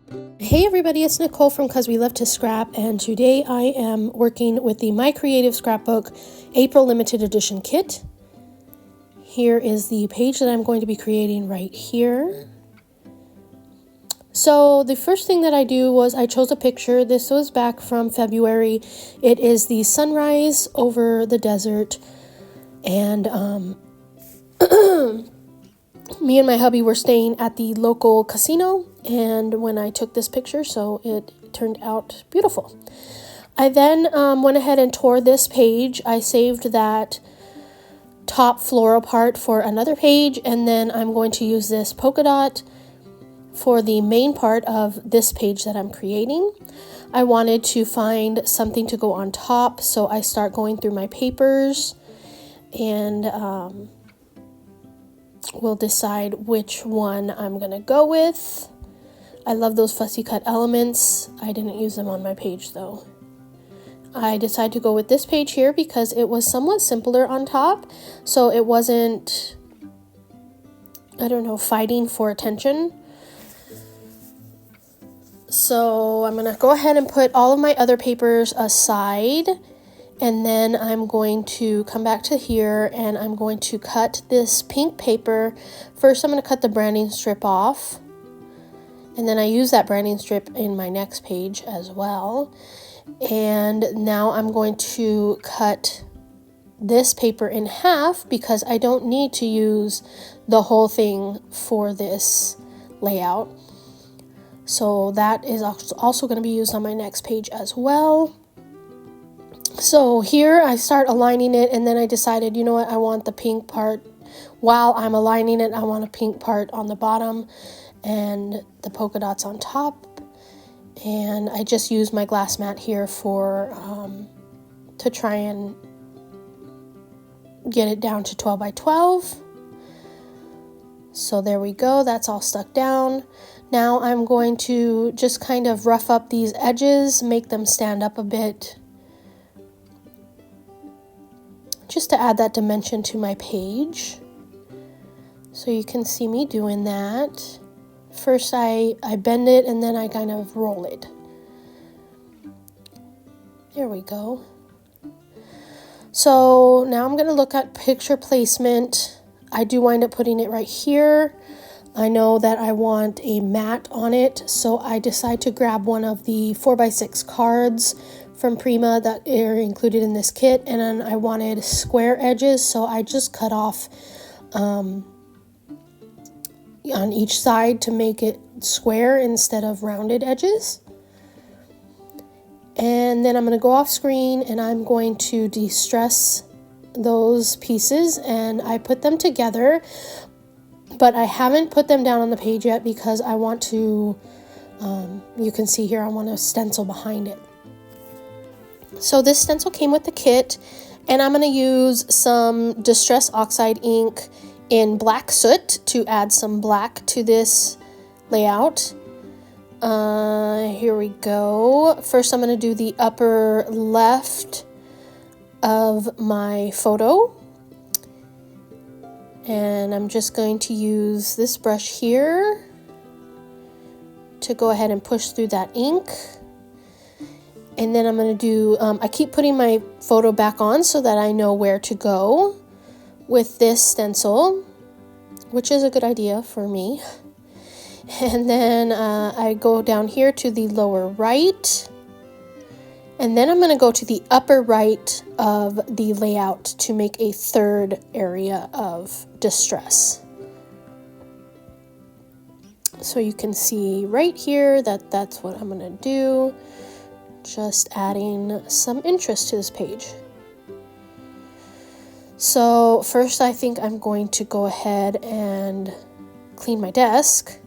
Hey everybody, it's Nicole from Cause We Love to Scrap, and today I am working with the My Creative Scrapbook April Limited Edition kit. Here is the page that I'm going to be creating right here. So the first thing that I do was I chose a picture. This was back from February. It is the sunrise over the desert, and me and my hubby were staying at the local casino, and when I took this picture, so it turned out beautiful. I then went ahead and tore this page. I saved that top floral part for another page, and then I'm going to use this polka dot for the main part of this page that I'm creating. I wanted to find something to go on top, so I start going through my papers, and we'll decide which one I'm gonna go with. I love those fussy cut elements. I didn't use them on my page though. I decided to go with this page here because it was somewhat simpler on top, so it wasn't, I don't know, fighting for attention. So I'm gonna go ahead and put all of my other papers aside, and then I'm going to come back to here and I'm going to cut this pink paper. First I'm going to cut the branding strip off, and then I use that branding strip in my next page as well. And now I'm going to cut this paper in half because I don't need to use the whole thing for this layout. So that is also going to be used on my next page as well. So here I start aligning it, and then I decided, you know what, I want the pink part. While I'm aligning it, I want a pink part on the bottom and the polka dots on top. And I just used my glass mat here for to try and get it down to 12 by 12. So there we go, that's all stuck down. Now I'm going to just kind of rough up these edges, make them stand up a bit, just to add that dimension to my page. So you can see me doing that. First I bend it and then I kind of roll it. There we go. So now I'm going to look at picture placement. I do wind up putting it right here. I know that I want a mat on it, so I decide to grab one of the 4x6 cards from Prima that are included in this kit, and then I wanted square edges, so I just cut off on each side to make it square instead of rounded edges. And then I'm going to go off screen and I'm going to de-stress those pieces, and I put them together, but I haven't put them down on the page yet because I want to, you can see here, I want a stencil behind it. So this stencil came with the kit, and I'm going to use some Distress Oxide ink in Black Soot to add some black to this layout. Here we go. First I'm going to do the upper left of my photo, and I'm just going to use this brush here to go ahead and push through that ink. And then I'm going to do, I keep putting my photo back on so that I know where to go with this stencil, which is a good idea for me. And then I go down here to the lower right, and then I'm going to go to the upper right of the layout to make a third area of distress. So you can see right here that that's what I'm going to do. Just adding some interest to this page. So first I think I'm going to go ahead and clean my desk.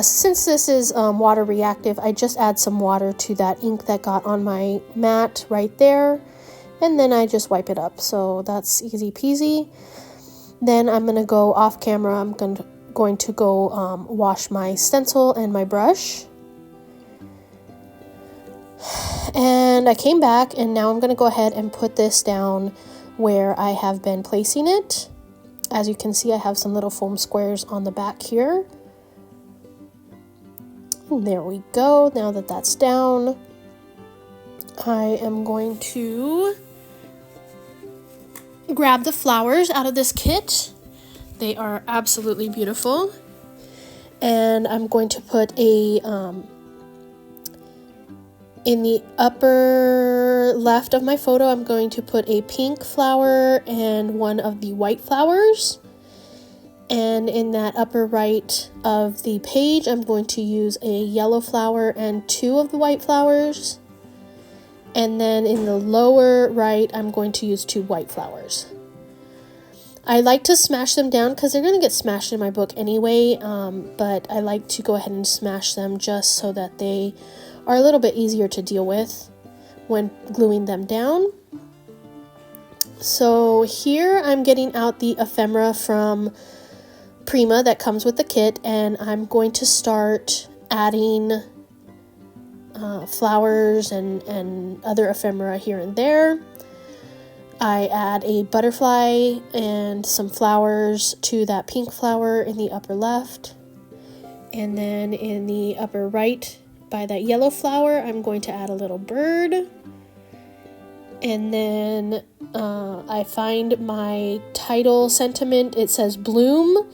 Since this is water reactive, I just add some water to that ink that got on my mat right there, and then I just wipe it up. So that's easy peasy. Then I'm going to go off camera. I'm going to go wash my stencil and my brush. And I came back, and now I'm going to go ahead and put this down where I have been placing it. As you can see, I have some little foam squares on the back here. And there we go. Now that that's down, I am going to grab the flowers out of this kit. They are absolutely beautiful. And I'm going to put a, in the upper left of my photo, I'm going to put a pink flower and one of the white flowers. And in that upper right of the page, I'm going to use a yellow flower and 2 of the white flowers. And then in the lower right, I'm going to use 2 white flowers. I like to smash them down because they're going to get smashed in my book anyway, but I like to go ahead and smash them just so that they are a little bit easier to deal with when gluing them down. So here I'm getting out the ephemera from Prima that comes with the kit, and I'm going to start adding flowers and other ephemera here and there. I add a butterfly and some flowers to that pink flower in the upper left, and then in the upper right by that yellow flower I'm going to add a little bird. And then I find my title sentiment. It says bloom,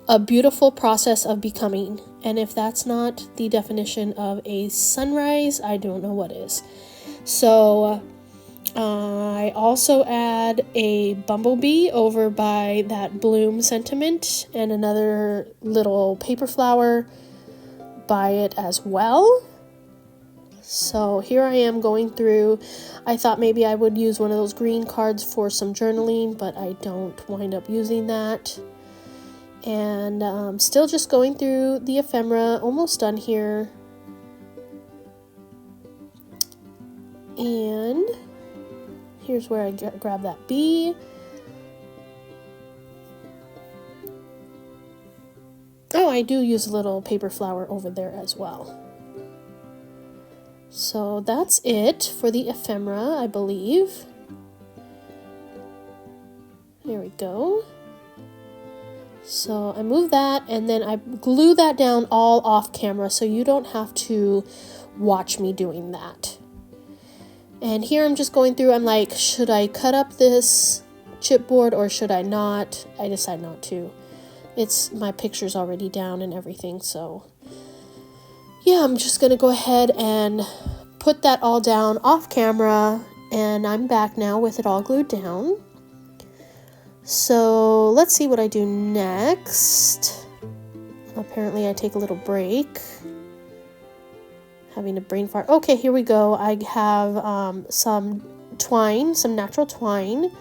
a beautiful process of becoming. And if that's not the definition of a sunrise, I don't know what is. So I also add a bumblebee over by that bloom sentiment and another little paper flower by it as well. So here I am going through. I thought maybe I would use one of those green cards for some journaling, but I don't wind up using that. And still just going through the ephemera, almost done here. And here's where I grab that bee. Oh, I do use a little paper flower over there as well. So that's it for the ephemera, I believe. There we go. So I move that and then I glue that down all off camera so you don't have to watch me doing that. And here I'm just going through, I'm like, should I cut up this chipboard or should I not? I decide not to. It's my picture's already down and everything, so yeah, I'm just gonna go ahead and put that all down off camera, and I'm back now with it all glued down. So let's see what I do next. Apparently I take a little break. Having a brain fart. Okay, here we go. I have some twine, some natural twine,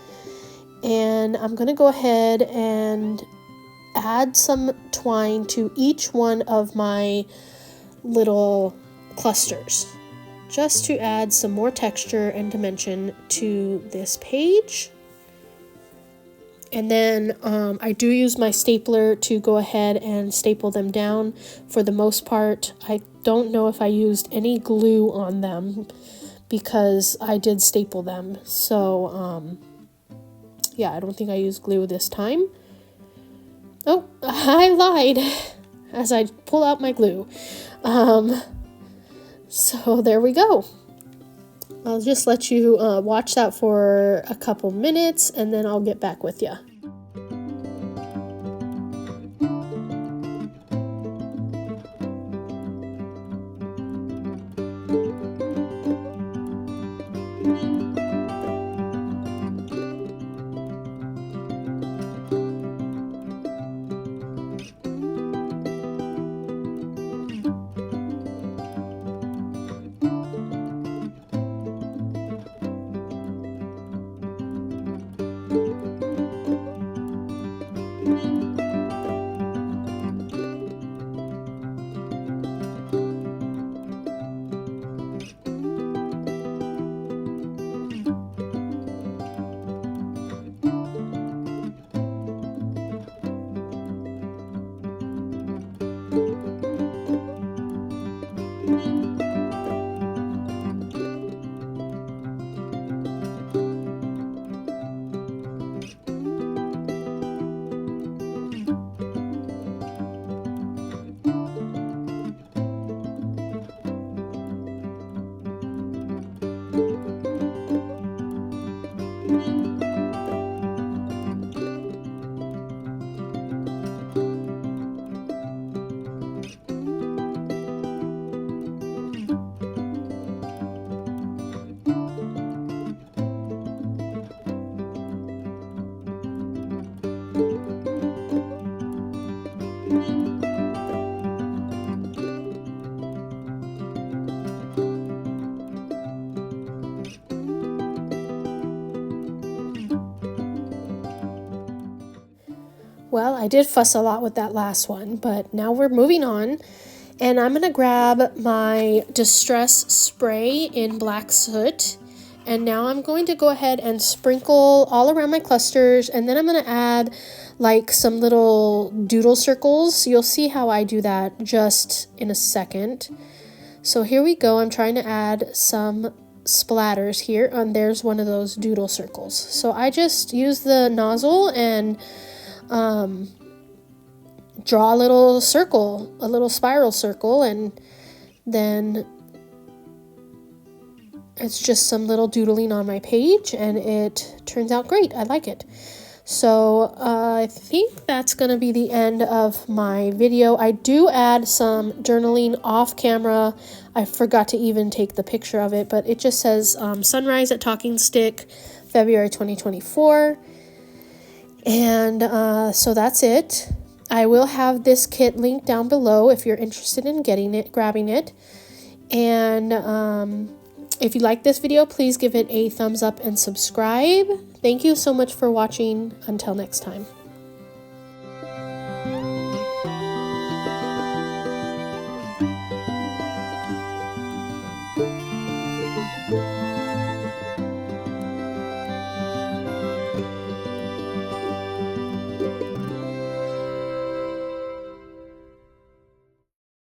and I'm gonna go ahead and add some twine to each one of my little clusters, just to add some more texture and dimension to this page. And then I do use my stapler to go ahead and staple them down for the most part. I don't know if I used any glue on them because I did staple them. So yeah, I don't think I used glue this time. Oh, I lied as I pull out my glue. So there we go. I'll just let you watch that for a couple minutes and then I'll get back with you. Well, I did fuss a lot with that last one, but now we're moving on. And I'm going to grab my Distress Spray in Black Soot. And now I'm going to go ahead and sprinkle all around my clusters. And then I'm going to add like some little doodle circles. You'll see how I do that just in a second. So here we go. I'm trying to add some splatters here. And there's one of those doodle circles. So I just use the nozzle and draw a little circle, a little spiral circle, and then it's just some little doodling on my page, and it turns out great. I like it. So I think that's going to be the end of my video. I do add some journaling off camera. I forgot to even take the picture of it, but it just says Sunrise at Talking Stick, February 2024. And so that's it. I will have this kit linked down below if you're interested in getting it, grabbing it. And if you like this video, please give it a thumbs up and subscribe. Thank you so much for watching. Until next time.